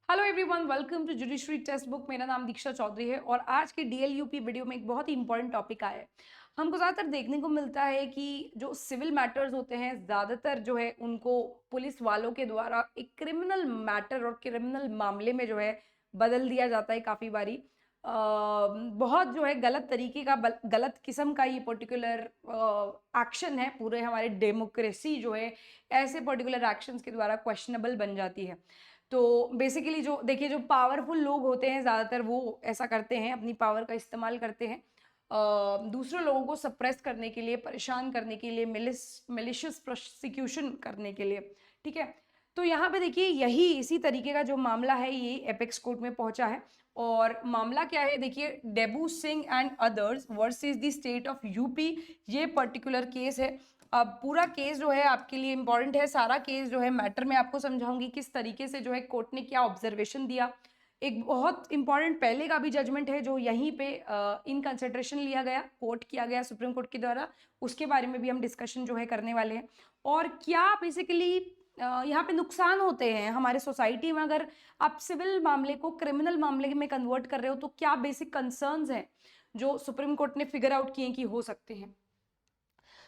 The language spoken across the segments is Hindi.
Hello everyone, welcome to judiciary text book. मेरा नाम दीक्षा चौधरी है और आज के डीएलयूपी वीडियो में एक बहुत ही इंपॉर्टेंट टॉपिक आया है। हमको ज़्यादातर देखने को मिलता है कि जो सिविल मैटर्स होते हैं ज़्यादातर जो है उनको पुलिस वालों के द्वारा एक क्रिमिनल मैटर और क्रिमिनल मामले में जो है बदल दिया जाता है काफ़ी बारी। बहुत जो है गलत तरीके का गलत किस्म का ये पर्टिकुलर एक्शन है। पूरे हमारे डेमोक्रेसी जो है ऐसे पर्टिकुलर एक्शंस के द्वारा क्वेश्चनेबल बन जाती है। तो बेसिकली जो देखिए जो पावरफुल लोग होते हैं ज़्यादातर वो ऐसा करते हैं, अपनी पावर का इस्तेमाल करते हैं दूसरे लोगों को सप्रेस करने के लिए, परेशान करने के लिए, मिलिशियस प्रोसिक्यूशन करने के लिए। ठीक है, तो यहाँ पे देखिए यही इसी तरीके का जो मामला है ये एपेक्स कोर्ट में पहुंचा है। और मामला क्या है देखिए, debut Singh and others versus the state of UP, ये पर्टिकुलर केस है। अब पूरा केस जो है आपके लिए इंपॉर्टेंट है, सारा केस जो है मैटर में आपको समझाऊंगी किस तरीके से जो है कोर्ट ने क्या ऑब्जर्वेशन दिया। एक बहुत इंपॉर्टेंट पहले का भी जजमेंट है जो यहीं पे इन कंसिडरेशन लिया गया, कोर्ट किया गया सुप्रीम कोर्ट के द्वारा, उसके बारे में भी हम डिस्कशन जो है करने वाले हैं। और क्या बेसिकली यहाँ पे नुकसान होते हैं हमारे सोसाइटी में अगर आप सिविल मामले को क्रिमिनल मामले में कन्वर्ट कर रहे हो, तो क्या बेसिक कंसर्न्स हैं जो सुप्रीम कोर्ट ने फिगर आउट किए कि हो सकते हैं।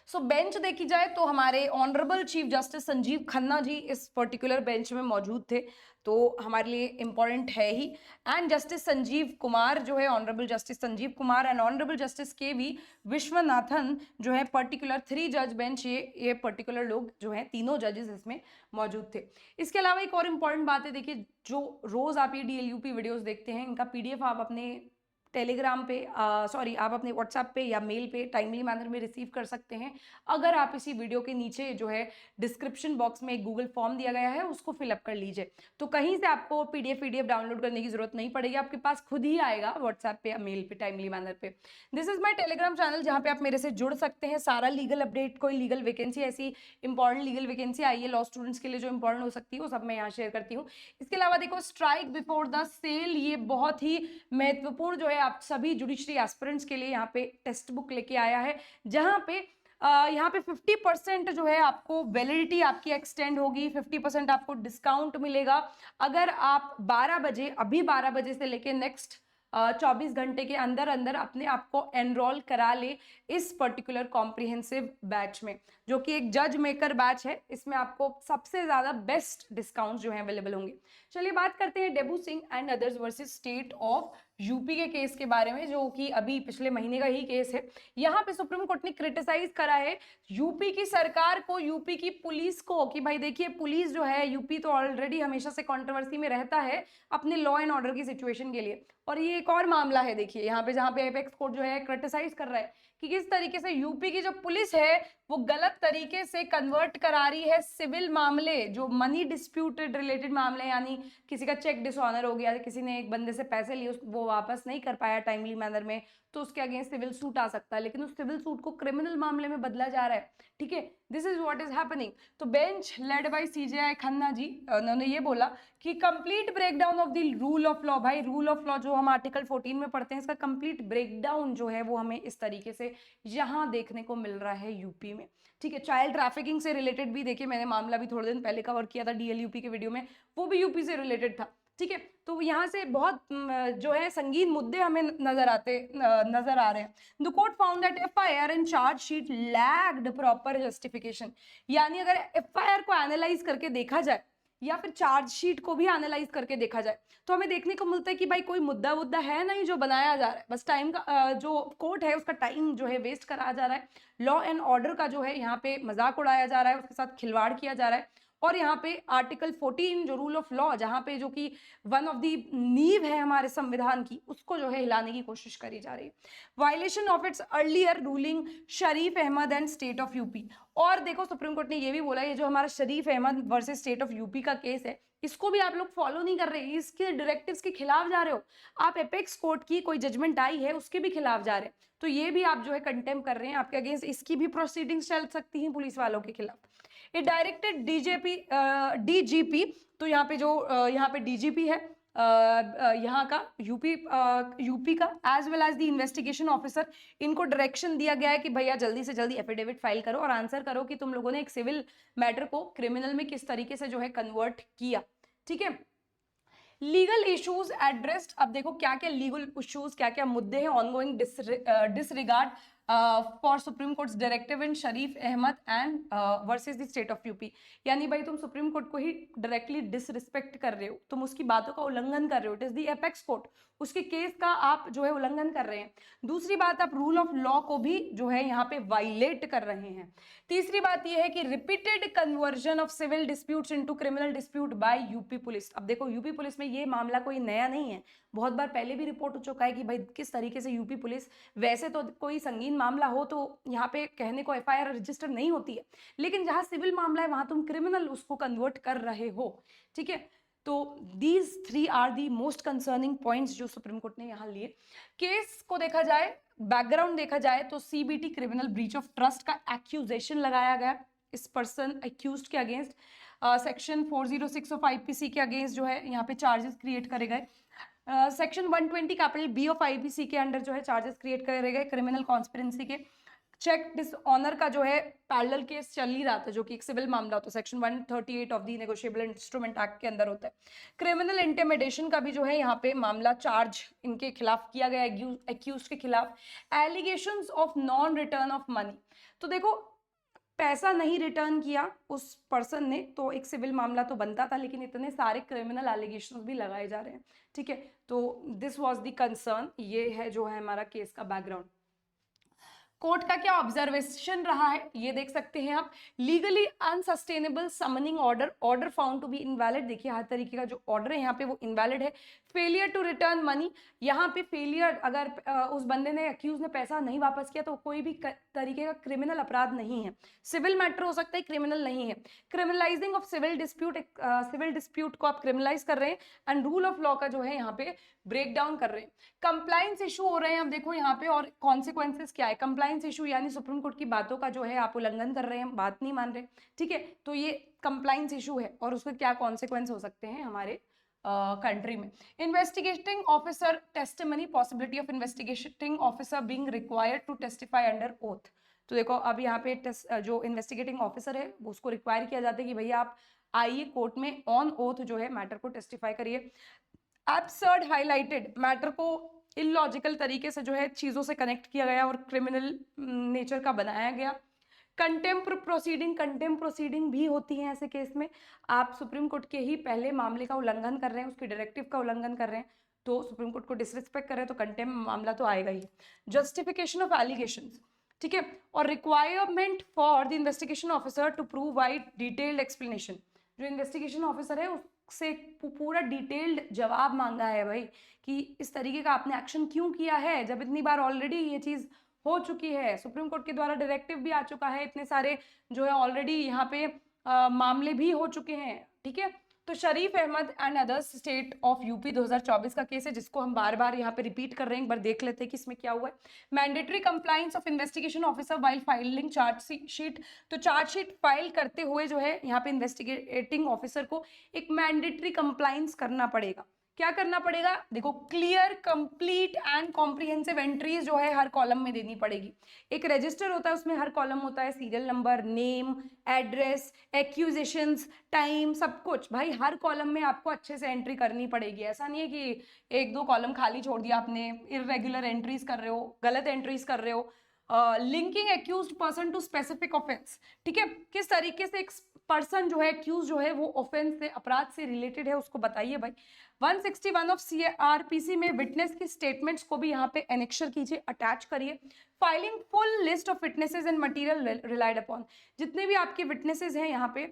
सो बेंच देखी जाए तो हमारे honourable chief justice Sanjeev Khanna ji इस पर्टिकुलर बेंच में मौजूद थे, तो हमारे लिए इंपॉर्टेंट है ही। एंड जस्टिस संजीव कुमार जो है, honourable justice Sanjeev Kumar and honourable justice के वी विश्वनाथन जो है, पर्टिकुलर 3 जज बेंच, ये पर्टिकुलर लोग जो है, तीनों जजेस इसमें मौजूद थे। इसके अलावा एक और इम्पॉर्टेंट बात है, देखिए जो रोज आप ये डीएलयूपी वीडियोस देखते हैं, इनका पीडीएफ आप अपने टेलीग्राम पे सॉरी आप अपने व्हाट्सएप पे या मेल पे टाइमली मैनर में रिसीव कर सकते हैं। अगर आप इसी वीडियो के नीचे जो है डिस्क्रिप्शन बॉक्स में एक गूगल फॉर्म दिया गया है, उसको फिलअप कर लीजिए, तो कहीं से आपको पीडीएफ डाउनलोड करने की जरूरत नहीं पड़ेगी, आपके पास खुद ही आएगा व्हाट्सएप पे या मेल पे टाइमली मैनर पे। This is my Telegram channel जहाँ पे आप मेरे से जुड़ सकते हैं। सारा लीगल अपडेट, कोई लीगल वैकेंसी, ऐसी इंपॉर्टेंट लीगल वैकेंसी आई है लॉ स्टूडेंट्स के लिए जो इंपॉर्टेंट हो सकती है, वो सब मैं यहाँ शेयर करती हूँ। इसके अलावा देखो, स्ट्राइक बिफोर द सेल, ये बहुत ही महत्वपूर्ण जो है आप सभी जुडिशरी एस्पिरेंट्स के लिए यहाँ पे टेक्स्ट बुक लेके आया है, जहाँ पे यहाँ पे 50% जो है आपको वैलिडिटी आपकी एक्सटेंड होगी, 50% आपको डिस्काउंट मिलेगा अगर आप 12 बजे, अभी 12 बजे से लेके नेक्स्ट 24 घंटे के अंदर अंदर अपने आप को एनरोल करा ले इस पर्टिकुलर कॉम्प्रिहेंसिव बैच में, जो कि एक जज मेकर बैच है। इसमें आपको सबसे ज्यादा बेस्ट डिस्काउंट जो है अवेलेबल होंगे। चलिए बात करते हैं debut Singh and others versus state of UP के केस के बारे में, जो कि अभी पिछले महीने का ही केस है। यहाँ पे सुप्रीम कोर्ट ने क्रिटिसाइज करा है यूपी की सरकार को, यूपी की पुलिस को, कि भाई देखिए पुलिस जो है, यूपी तो ऑलरेडी हमेशा से कंट्रोवर्सी में रहता है अपने लॉ एंड ऑर्डर की सिचुएशन के लिए, और ये एक और मामला है देखिए यहाँ पे, जहाँ पे एपेक्स कोर्ट जो है क्रिटिसाइज कर रहा है कि किस तरीके से यूपी की जो पुलिस है वो गलत तरीके से कन्वर्ट करा रही है सिविल मामले, जो मनी डिस्प्यूटेड रिलेटेड मामले, यानी किसी का चेक डिसऑनर हो गया, किसी ने एक बंदे से पैसे लिए, वो वापस नहीं कर पाया टाइमली मैनर में, तो उसके अगेंस्ट सिविल सूट आ सकता है, लेकिन उस सिविल सूट को क्रिमिनल मामले में बदला जा रहा है। ठीक है, this is what is happening. तो bench led by CJI Khanna ji, उन्होंने ये बोला कि complete breakdown of the rule of law, भाई रूल ऑफ लॉ जो हम आर्टिकल 14 में पढ़ते हैं, इसका कंप्लीट ब्रेकडाउन जो है वो हमें इस तरीके से यहाँ देखने को मिल रहा है यूपी में। ठीक है, चाइल्ड ट्रैफिकिंग से रिलेटेड भी देखिए, मैंने मामला भी थोड़े दिन पहले कवर किया था डीएलयूपी के वीडियो में, वो भी यूपी से रिलेटेड था। ठीक है, तो यहाँ से बहुत जो है संगीन मुद्दे हमें नजर आ रहे हैं। The court found that FIR and charge sheet lacked proper justification, यानी अगर एफआईआर को एनालाइज करके देखा जाए या फिर चार्जशीट को भी एनालाइज करके देखा जाए, तो हमें देखने को मिलता है कि भाई कोई मुद्दा है नहीं जो बनाया जा रहा है, बस टाइम का जो कोर्ट है उसका टाइम जो है वेस्ट कराया जा रहा है, लॉ एंड ऑर्डर का जो है यहाँ पे मजाक उड़ाया जा रहा है, उसके साथ खिलवाड़ किया जा रहा है। और यहाँ पे आर्टिकल 14 जो रूल ऑफ लॉ, जहाँ पे जो कि वन ऑफ दी नींव है हमारे संविधान की, उसको जो है हिलाने की कोशिश करी जा रही है। Violation of its earlier ruling Sharif Ahmad and state of UP. और देखो सुप्रीम कोर्ट ने ये भी बोला, ये जो हमारा Sharif Ahmad versus state of UP का केस है, इसको भी आप लोग फॉलो नहीं कर रहे, इसके डायरेक्टिव्स के खिलाफ जा रहे हो, आप एपेक्स कोर्ट की कोई जजमेंट आई है उसके भी खिलाफ जा रहे हैं, तो ये भी आप जो है कंटेम्प कर रहे हैं, आपके अगेंस्ट इसकी भी प्रोसीडिंग्स चल सकती हैं पुलिस वालों के खिलाफ। ये डायरेक्टेड डीजीपी, तो यहाँ पे जो यहाँ पे डीजीपी है यहाँ का यूपी का, as well as the investigation officer, इनको डायरेक्शन दिया गया है कि भैया जल्दी से जल्दी एफिडेविट फाइल करो और आंसर करो कि तुम लोगों ने एक सिविल मैटर को क्रिमिनल में किस तरीके से जो है कन्वर्ट किया। ठीक है, लीगल इश्यूज एड्रेस्ड, अब देखो क्या क्या लीगल इश्यूज, क्या क्या मुद्दे हैं ongoing disregard for supreme court directive in Sharif Ahmad and versus the state of UP. यानी भाई तुम सुप्रीम कोर्ट को ही डायरेक्टली डिसरिस्पेक्ट कर रहे हो, तुम उसकी बातों का उल्लंघन कर रहे हो, it is the apex court, उसके केस का आप जो है उल्लंघन कर रहे हैं। दूसरी बात, आप रूल ऑफ लॉ को भी जो है यहाँ पे वायलेट कर रहे हैं। तीसरी बात यह है कि repeated conversion of civil disputes into criminal dispute by UP police. अब देखो यूपी पुलिस में ये मामला कोई नया नहीं है, बहुत बार पहले भी रिपोर्ट हो चुका है कि भाई किस तरीके से यूपी पुलिस, वैसे तो कोई संगीन मामला हो तो यहाँ पे कहने को एफआईआर रजिस्टर नहीं होती है, लेकिन जहां सिविल मामला है वहां तुम क्रिमिनल उसको कन्वर्ट कर रहे हो, ठीक है। तो these 3 are the most concerning points जो सुप्रीम कोर्ट ने यहाँ लिए। केस को देखा जाए, बैकग्राउंड देखा जाए तो CBT criminal breach of trust का एक्यूजेशन लगाया गया इस पर्सन एक्यूज्ड के अगेंस्ट। सेक्शन 406 ऑफ आईपीसी के अगेंस्ट जो है यहाँ पे चार्जेस क्रिएट करे गए। Section 120 capital B of IPC के अंडर जो है चार्जेस क्रिएट करे गए क्रिमिनल कॉन्स्पिरेंसी के। चेक डिसऑनर का जो है पैरेलल केस चल ही रहा था जो कि एक सिविल मामला होता है, section 138 of the negotiable instrument act के अंदर होता है। क्रिमिनल इंटिमिडेशन का भी जो है यहाँ पे मामला चार्ज इनके खिलाफ किया गया एक्यूज के खिलाफ। Allegations of non return of money, तो देखो पैसा नहीं रिटर्न किया उस पर्सन ने तो एक सिविल मामला तो बनता था, लेकिन इतने सारे क्रिमिनल एलिगेशंस भी लगाए जा रहे हैं, ठीक है। तो दिस वाज द कंसर्न, ये है जो है हमारा केस का बैकग्राउंड। कोर्ट का क्या ऑब्जर्वेशन रहा है ये देख सकते हैं आप। Legally unsustainable summoning order, order found to be invalid, देखिए हर तरीके का जो ऑर्डर है यहाँ पे वो इनवैलिड है। फेलियर टू रिटर्न मनी, यहाँ पे फेलियर अगर उस बंदे ने एक्यूज ने पैसा नहीं वापस किया तो कोई भी तरीके का क्रिमिनल अपराध नहीं है, सिविल मैटर हो सकता है, क्रिमिनल नहीं है। Criminalising of civil dispute, civil dispute को आप क्रिमिनलाइज कर रहे हैं एंड रूल ऑफ लॉ का जो है यहाँ पे ब्रेक डाउन कर रहे हैं। कंप्लायंस इशू हो रहे हैं, अब देखो यहाँ पे और कॉन्सिक्वेंसेस क्या है। कंप्लायंस इशू यानी सुप्रीम कोर्ट की बातों का जो है आप उल्लंघन कर रहे हैं, बात नहीं मान रहे, ठीक है। तो ये कंप्लायंस इशू है और उसके क्या कॉन्सिक्वेंस हो सकते हैं हमारे कंट्री में। Investigating officer testimony, possibility of investigating officer being required to testify under oath. तो देखो अब यहाँ पे जो इन्वेस्टिगेटिंग ऑफिसर है उसको रिक्वायर किया जाता है कि भैया आप आइए कोर्ट में ऑन ओथ जो है मैटर को टेस्टिफाई करिए। एब्सर्ड हाईलाइटेड, मैटर को इलॉजिकल तरीके से जो है चीजों से कनेक्ट किया गया और क्रिमिनल नेचर का बनाया गया। कंटेम्प्ट प्रोसीडिंग, कंटेम्प्ट प्रोसीडिंग भी होती है ऐसे केस में, आप सुप्रीम कोर्ट के ही पहले मामले का उल्लंघन कर रहे हैं, उसके डायरेक्टिव का उल्लंघन कर रहे हैं, तो सुप्रीम कोर्ट को डिसरिस्पेक्ट कर रहे हैं तो कंटेम्प्ट मामला तो आएगा ही। जस्टिफिकेशन ऑफ एलिगेशंस, ठीक है, और requirement for the investigation officer to provide detailed explanation, जो इन्वेस्टिगेशन ऑफिसर है उससे पूरा डिटेल्ड जवाब मांगा है भाई कि इस तरीके का आपने एक्शन क्यों किया है, जब इतनी बार ऑलरेडी ये चीज हो चुकी है, सुप्रीम कोर्ट के द्वारा डायरेक्टिव भी आ चुका है, इतने सारे जो है ऑलरेडी यहाँ पे मामले भी हो चुके हैं, ठीक है। तो Sharif Ahmad and others state of UP 2024 का केस है जिसको हम बार बार यहाँ पे रिपीट कर रहे हैं, एक बार देख लेते हैं कि इसमें क्या हुआ है। Mandatory compliance of investigation officer while filing charge sheet, तो चार्ज शीट फाइल करते हुए जो है यहाँ पे इन्वेस्टिगेटिंग ऑफिसर को एक मैंडेटरी कंप्लायंस करना पड़ेगा। क्या करना पड़ेगा, देखो clear, complete and comprehensive entries जो है हर कॉलम में देनी पड़ेगी। एक रजिस्टर होता है उसमें हर कॉलम होता है, serial number, name, address, accusations, time, सब कुछ भाई हर कॉलम में आपको अच्छे से एंट्री करनी पड़ेगी। ऐसा नहीं है कि एक दो कॉलम खाली छोड़ दिया आपने, इररेगुलर एंट्रीज कर रहे हो, गलत एंट्रीज कर रहे हो। Linking accused person to specific offence, ठीक है, किस तरीके से एक पर्सन जो है एक्यूज जो है वो ऑफेंस से, अपराध से रिलेटेड है उसको बताइए भाई। 161 ऑफ सीआरपीसी में विटनेस की स्टेटमेंट्स को भी यहाँ पे एनेक्शर कीजिए, अटैच करिए। Filing full list of witnesses and material relied upon, जितने भी आपके विटनेसेस हैं यहाँ पे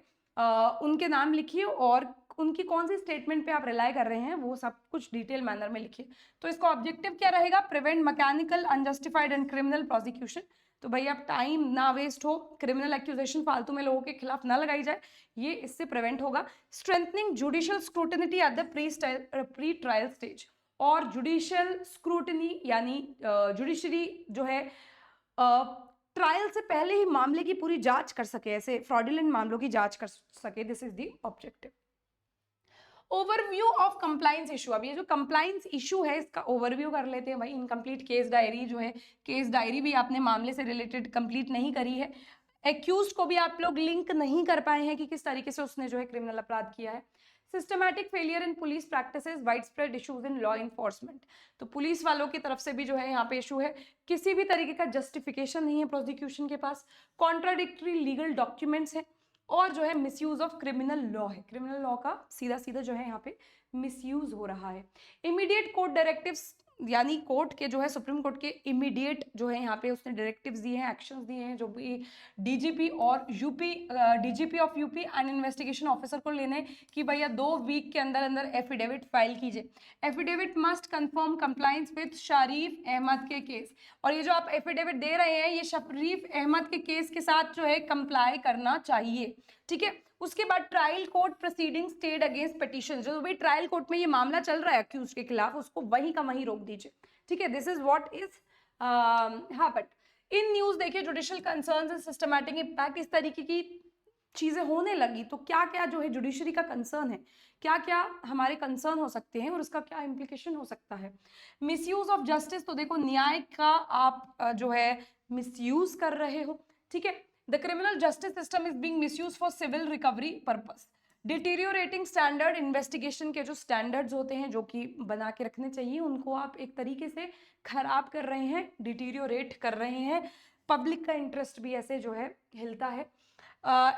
उनके नाम लिखिए और उनकी कौन सी स्टेटमेंट पे आप रिलाई कर रहे हैं वो सब कुछ डिटेल मैनर में लिखिए। तो इसका ऑब्जेक्टिव क्या रहेगा, prevent mechanical unjustified and criminal prosecution. तो भाई अब टाइम ना वेस्ट हो, क्रिमिनल एक्यूजेशन फालतू में लोगों के खिलाफ ना लगाई जाए, ये इससे प्रिवेंट होगा। Strengthening judicial scrutiny at the pre trial stage, और जुडिशियल स्क्रूटिनी यानी जुडिशरी जो है ट्रायल से पहले ही मामले की पूरी जांच कर सके, ऐसे फ्रॉडुलेंट मामलों की जांच कर सके, this is the objective. Overview of compliance issue, अब ये जो कंप्लायंस इशू है इसका ओवरव्यू कर लेते हैं भाई। इनकम्प्लीट केस डायरी जो है, केस डायरी भी आपने मामले से रिलेटेड कंप्लीट नहीं करी है, एक्यूज को भी आप लोग लिंक नहीं कर पाए हैं कि किस तरीके से उसने जो है क्रिमिनल अपराध किया है। Systematic failure in police practices, wide spread issues in law enforcement. तो पुलिस वालों की तरफ से भी जो है यहाँ पे इशू है, किसी भी तरीके का जस्टिफिकेशन नहीं है प्रोसिक्यूशन के पास, कॉन्ट्राडिक्टरी लीगल डॉक्यूमेंट्स है, और जो है मिसयूज ऑफ क्रिमिनल लॉ है, क्रिमिनल लॉ का सीधा सीधा जो है यहाँ पे मिसयूज हो रहा है। इमीडिएट कोर्ट डायरेक्टिव्स, यानी कोर्ट के जो है सुप्रीम कोर्ट के इमीडिएट जो है यहाँ पे उसने डायरेक्टिव्स दिए हैं, एक्शंस दिए हैं, जो भी डीजीपी और UP DGP of UP and investigation officer को लेने कि भैया 2 वीक के अंदर अंदर एफिडेविट फाइल कीजिए। Affidavit must confirm compliance with Sharif Ahmad के केस, और ये जो आप एफिडेविट दे रहे हैं ये शरीफ अहमद के केस के साथ जो है कंप्लाई करना चाहिए, ठीक है। उसके बाद trial court proceeding stayed against petition, जो भी ट्रायल कोर्ट में ये मामला चल रहा है अक्यूज के खिलाफ, उसको वहीं का वहीं रोक दीजिए, ठीक है। दिस इज व्हाट इज हाँ, बट इन न्यूज देखिए judicial concerns and systematic impact, इस तरीके की चीजें होने लगी तो क्या क्या जो है जुडिशरी का कंसर्न है, क्या क्या हमारे कंसर्न हो सकते हैं और उसका क्या इम्प्लीकेशन हो सकता है। मिसयूज ऑफ जस्टिस, तो देखो न्याय का आप जो है मिसयूज कर रहे हो, ठीक है। The criminal justice system is being misuse for civil recovery purpose. Deteriorating standard, investigation के जो स्टैंडर्ड्स होते हैं जो कि बना के रखने चाहिए उनको आप एक तरीके से खराब कर रहे हैं, डिटीरियोरेट कर रहे हैं, पब्लिक का इंटरेस्ट भी ऐसे जो है हिलता है।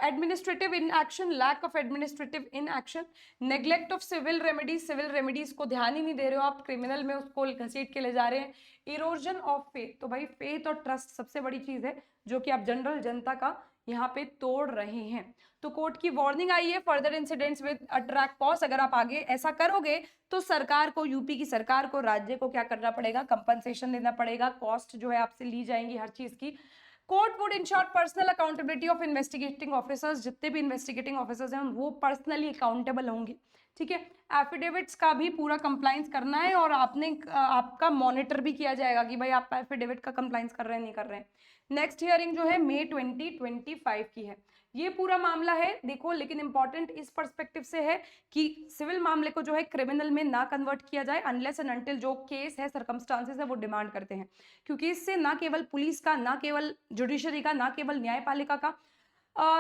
Administrative inaction, lack of administrative inaction, neglect of civil remedies, civil remedies को ध्यान ही नहीं दे रहे हो आप, क्रिमिनल में उसको घसीट के ले जा रहे हैं। इरोजन ऑफ फेथ, तो भाई फेथ और ट्रस्ट सबसे बड़ी चीज है जो कि आप जनरल जनता का यहाँ पे तोड़ रहे हैं। तो कोर्ट की वार्निंग आई है, further incidents with attract cost, अगर आप आगे ऐसा करोगे तो सरकार को, यूपी की सरकार को, राज्य को क्या करना पड़ेगा, कंपनसेशन देना पड़ेगा, कॉस्ट जो है आपसे ली जाएंगी हर चीज की। Court would ensure personal accountability of investigating officers, जितने भी इन्वेस्टिगेटिंग ऑफिसर्स हैं वो पर्सनली अकाउंटेबल होंगे, ठीक है। एफिडेविट्स का भी पूरा कंप्लाइंस करना है और आपका मॉनिटर भी किया जाएगा कि भाई आप एफिडेविट का कंप्लाइंस कर रहे हैं नहीं कर रहे हैं। नेक्स्ट हियरिंग जो है मई 2025 की है। ये पूरा मामला है देखो, लेकिन इंपॉर्टेंट इस पर्सपेक्टिव से है कि सिविल मामले को जो है क्रिमिनल में ना कन्वर्ट किया जाए अनलेस एंड अनटिल जो केस है, सर्कमस्टांसेस है वो डिमांड करते हैं, क्योंकि इससे ना केवल पुलिस का, ना केवल जुडिशरी का, ना केवल न्यायपालिका का,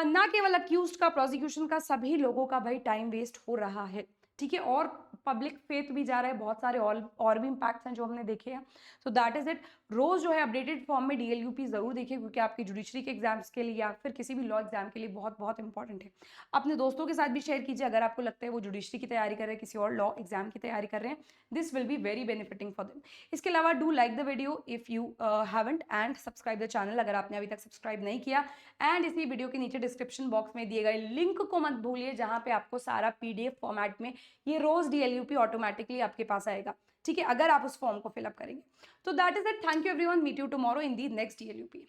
ना केवल अक्यूज्ड का, प्रोसिक्यूशन का, सभी लोगों का भाई टाइम वेस्ट हो रहा है, ठीक है। और पब्लिक फेथ भी जा रहा है, बहुत सारे और भी इम्पैक्ट्स हैं जो हमने देखे हैं। So that is it. रोज जो है अपडेटेड फॉर्म में डीएलयूपी जरूर देखिए, क्योंकि आपकी जुडिशरी के एग्जाम्स के लिए या फिर किसी भी लॉ एग्जाम के लिए बहुत बहुत इंपॉर्टेंट है। अपने दोस्तों के साथ भी शेयर कीजिए अगर आपको लगता है वो जुडिशरी की तैयारी कर रहे हैं, किसी और लॉ एग्जाम की तैयारी कर रहे हैं, this will be very benefiting for them. इसके अलावा do like the video if you haven't and subscribe the channel अगर आपने अभी तक सब्सक्राइब नहीं किया, एंड इसी वीडियो के नीचे डिस्क्रिप्शन बॉक्स में दिए गए लिंक को मत भूलिए जहां पे आपको सारा पीडीएफ फॉर्मेट में ये रोज डीएलयूपी ऑटोमेटिकली आपके पास आएगा, ठीक है, अगर आप उस फॉर्म को फिलअप करेंगे। तो that is it, thank you everyone, meet you tomorrow in the next डीएलयूपी।